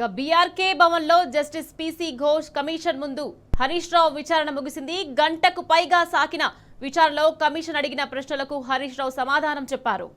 BRK భవన్లో justice PC Ghosh commission ముందు హరీష్ రావు విచారణ ముగిసింది. గంటకు పైగా సాగిన విచారణలో కమిషన్ అడిగిన ప్రశ్నలకు హరీష్ రావు సమాధానం చెప్పారు.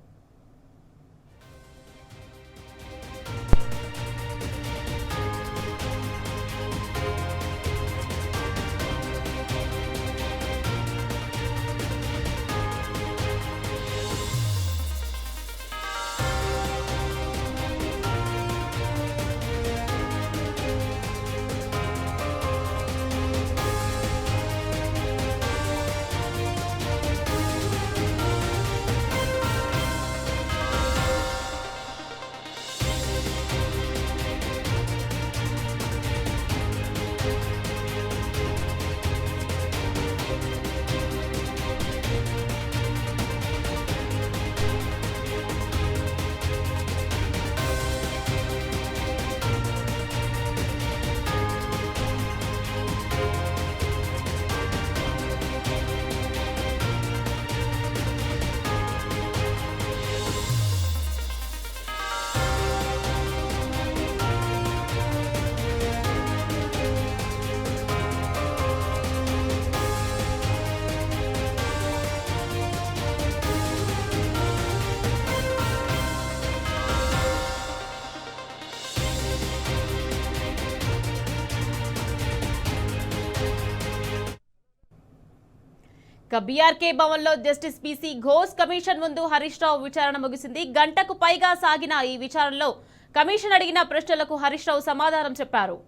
బీఆర్కే భవన్లో జస్టిస్ పీసీ ఘోష్ కమిషన్ ముందు హరీష్ రావు విచారణ ముగిసింది. గంటకు పైగా సాగిన ఈ విచారణలో కమిషన్ అడిగిన ప్రశ్నలకు హరీష్ రావు సమాధానం చెప్పారు.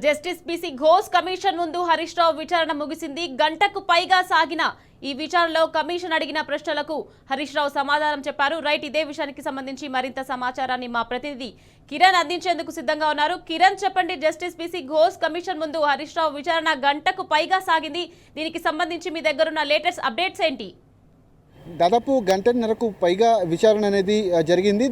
జస్టిస్ పీసీ ఘోష్ కమిషన్ ముందు హరీష్ రావు విచారణ ముగిసింది. గంటకు పైగా సాగిన ఈ విచారణలో కమిషన్ అడిగిన ప్రశ్నలకు హరీష్ రావు సమాధానం చెప్పారు. రైట్, ఇదే విషయానికి సంబంధించి మరింత సమాచారాన్ని మా ప్రతినిధి కిరణ్ అందించేందుకు సిద్ధంగా ఉన్నారు. కిరణ్, చెప్పండి, జస్టిస్ పీసీ ఘోష్ కమిషన్ ముందు హరీష్ రావు విచారణ గంటకు పైగా సాగింది. దీనికి సంబంధించి మీ దగ్గరున్న లేటెస్ట్ అప్డేట్స్ ఏంటి? దాదాపు గంటన్నరకు పైగా విచారణ అనేది జరిగింది.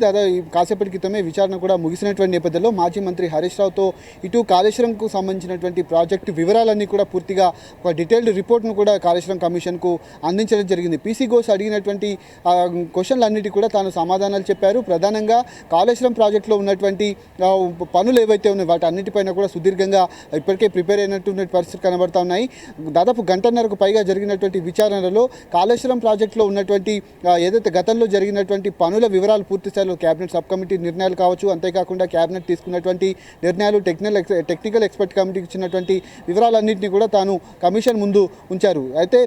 కాసేపటి క్రితమే విచారణ కూడా ముగిసినటువంటి నేపథ్యంలో మాజీ మంత్రి హరీష్ రావుతో ఇటు కాళేశ్వరంకు సంబంధించినటువంటి ప్రాజెక్టు వివరాలన్నీ కూడా పూర్తిగా ఒక డీటెయిల్డ్ రిపోర్ట్ను కూడా కాళేశ్వరం కమిషన్కు అందించడం జరిగింది. పీసీ ఘోష్ అడిగినటువంటి క్వశ్చన్లన్నిటి కూడా తాను సమాధానాలు చెప్పారు. ప్రధానంగా కాళేశ్వరం ప్రాజెక్టులో ఉన్నటువంటి పనులు ఏవైతే ఉన్నాయో వాటి అన్నిటిపైన కూడా సుదీర్ఘంగా ఇప్పటికే ప్రిపేర్ అయినటువంటి పరిస్థితి కనబడతా ఉన్నాయి. దాదాపు గంటన్నరకు పైగా జరిగినటువంటి విచారణలో కాళేశ్వరం ప్రాజెక్టులో ఉన్న ఏదైతే గతంలో జరిగినటువంటి పనుల వివరాలు పూర్తి స్థాయిలో కేబినెట్ సబ్ కమిటీ నిర్ణయాలు కావచ్చు, అంతేకాకుండా కేబినెట్ తీసుకున్నటువంటి నిర్ణయాలు, టెక్నికల్ ఎక్స్పర్ట్ కమిటీకి ఇచ్చినటువంటి వివరాలన్నింటినీ కూడా తాను కమిషన్ ముందు ఉంచారు. అయితే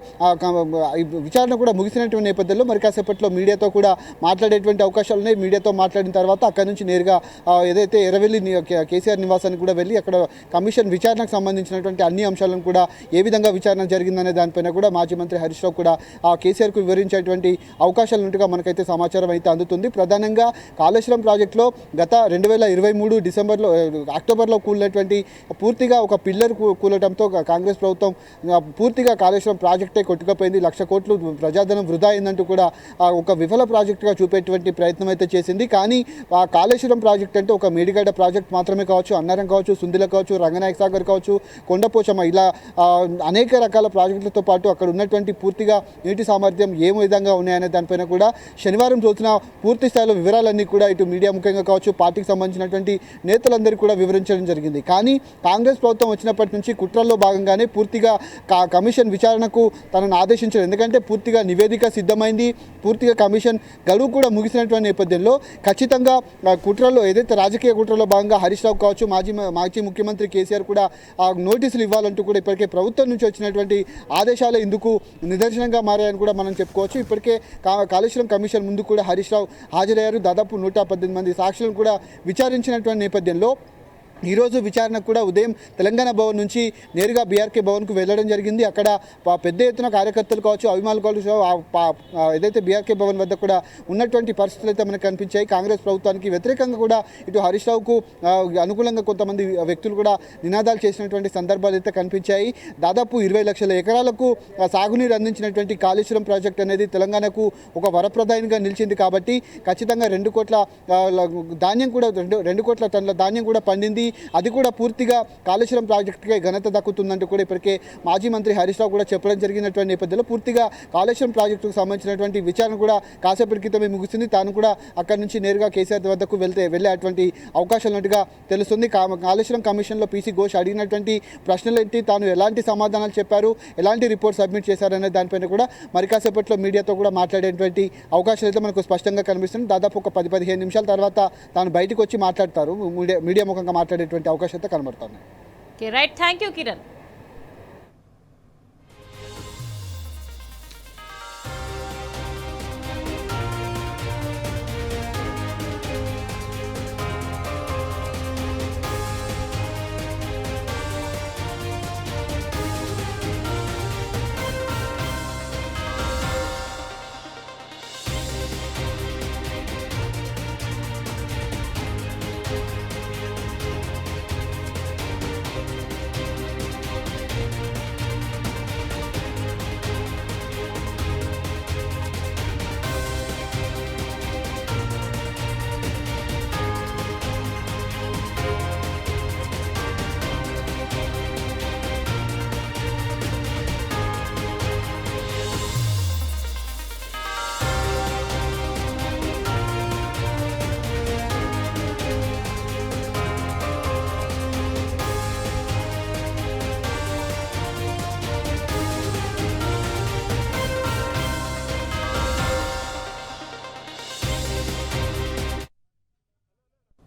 విచారణ కూడా ముగిసినటువంటి నేపథ్యంలో మరి కాసేపట్లో మీడియాతో కూడా మాట్లాడేటువంటి అవకాశాలు ఉన్నాయి. మీడియాతో మాట్లాడిన తర్వాత అక్కడి నుంచి నేరుగా ఏదైతే ఎర్రవెల్లి కేసీఆర్ నివాసానికి కూడా వెళ్ళి అక్కడ కమిషన్ విచారణకు సంబంధించినటువంటి అన్ని అంశాలను కూడా ఏ విధంగా విచారణ జరిగిందనే దానిపైన కూడా మాజీ మంత్రి హరీష్ రావు కూడా కేసీఆర్కు వివరించే అవకాశాలు ఉన్నట్టుగా మనకైతే సమాచారం అయితే అందుతుంది. ప్రధానంగా కాళేశ్వరం ప్రాజెక్టులో గత 2023 అక్టోబర్లో కూలినటువంటి పూర్తిగా ఒక పిల్లర్ కూలటంతో కాంగ్రెస్ ప్రభుత్వం పూర్తిగా కాళేశ్వరం ప్రాజెక్టే కొట్టుకుపోయింది. 1,00,000 కోట్లు ప్రజాధనం వృధా అయిందంటూ కూడా ఒక విఫల ప్రాజెక్టుగా చూపేటువంటి ప్రయత్నం అయితే చేసింది. కానీ ఆ కాళేశ్వరం ప్రాజెక్ట్ అంటే ఒక మేడిగడ్డ ప్రాజెక్ట్ మాత్రమే కావచ్చు, అన్నారం కావచ్చు, సుందిల కావచ్చు, రంగనాయక సాగర్ కావచ్చు, కొండపోచమ్మ, ఇలా అనేక రకాల ప్రాజెక్టులతో పాటు అక్కడ ఉన్నటువంటి పూర్తిగా నీటి సామర్థ్యం ఏ విధంగా ఉన్నాయనే దానిపైన కూడా శనివారం రోజున పూర్తి స్థాయిలో వివరాలన్నీ కూడా ఇటు మీడియా ముఖ్యంగా కావచ్చు, పార్టీకి సంబంధించినటువంటి నేతలందరికీ కూడా వివరించడం జరిగింది. కానీ కాంగ్రెస్ ప్రభుత్వం వచ్చినప్పటి నుంచి కుట్రల్లో భాగంగానే పూర్తిగా కమిషన్ విచారణకు తనను ఆదేశించారు. ఎందుకంటే పూర్తిగా నివేదిక సిద్ధమైంది, పూర్తిగా కమిషన్ గడువు కూడా ముగిసినటువంటి నేపథ్యంలో ఖచ్చితంగా కుట్రలో ఏదైతే రాజకీయ కుట్రలో భాగంగా హరీష్ రావు కావచ్చు, మాజీ ముఖ్యమంత్రి కేసీఆర్ కూడా నోటీసులు ఇవ్వాలంటూ కూడా ఇప్పటికే ప్రభుత్వం నుంచి వచ్చినటువంటి ఆదేశాలు ఇందుకు నిదర్శనంగా మారాయని కూడా మనం చెప్పుకోవచ్చు. ఇప్పటికే కాళేశ్వరం కమిషన్ ముందు కూడా హరీష్ రావు హాజరయ్యారు. దాదాపు 118 మంది సాక్షులను కూడా విచారించినటువంటి నేపథ్యంలో ఈరోజు విచారణకు కూడా ఉదయం తెలంగాణ భవన్ నుంచి నేరుగా బీఆర్కే భవన్కు వెళ్ళడం జరిగింది. అక్కడ పెద్ద ఎత్తున కార్యకర్తలు కావచ్చు, అభిమానులు కావచ్చు, ఏదైతే బీఆర్కే భవన్ వద్ద కూడా ఉన్నటువంటి పరిస్థితులు అయితే మనకు కనిపించాయి. కాంగ్రెస్ ప్రభుత్వానికి వ్యతిరేకంగా కూడా ఇటు హరీష్ రావుకు అనుకూలంగా కొంతమంది వ్యక్తులు కూడా నినాదాలు చేసినటువంటి సందర్భాలు అయితే కనిపించాయి. దాదాపు 20 లక్షల ఎకరాలకు సాగునీరు అందించినటువంటి కాళేశ్వరం ప్రాజెక్ట్ అనేది తెలంగాణకు ఒక వరప్రదాయంగా నిలిచింది. కాబట్టి ఖచ్చితంగా 2 కోట్ల ధాన్యం కూడా 2 కోట్ల టన్నుల ధాన్యం కూడా పండింది. అది కూడా పూర్తిగా కాళేశ్వరం ప్రాజెక్టుకే ఘనత దక్కుతుందంటూ కూడా ఇప్పటికే మాజీ మంత్రి హరీష్ రావు కూడా చెప్పడం జరిగినటువంటి నేపథ్యంలో పూర్తిగా కాళేశ్వరం ప్రాజెక్టుకు సంబంధించినటువంటి విచారణ కూడా కాసేపటి క్రితమే ముగిసింది. తాను కూడా అక్కడి నుంచి నేరుగా కేసీఆర్ వద్దకు వెళ్ళేటువంటి అవకాశాలు ఉన్నట్టుగా తెలుస్తుంది. కాళేశ్వరం కమిషన్లో పీసీ ఘోష్ అడిగినటువంటి ప్రశ్నలు ఏంటి, తాను ఎలాంటి సమాధానాలు చెప్పారు, ఎలాంటి రిపోర్ట్ సబ్మిట్ చేశారనే దానిపైన కూడా మరి కాసేపట్లో మీడియాతో కూడా మాట్లాడేటువంటి అవకాశాలు అయితే మనకు స్పష్టంగా కనిపిస్తుంది. దాదాపు ఒక 10-15 నిమిషాల తర్వాత తాను బయటకు వచ్చి మాట్లాడతారు, మీడియా ముఖంగా మాట్లాడేటువంటి అవకాశం అయితే కనబడుతుంది. Right, thank you Kiran.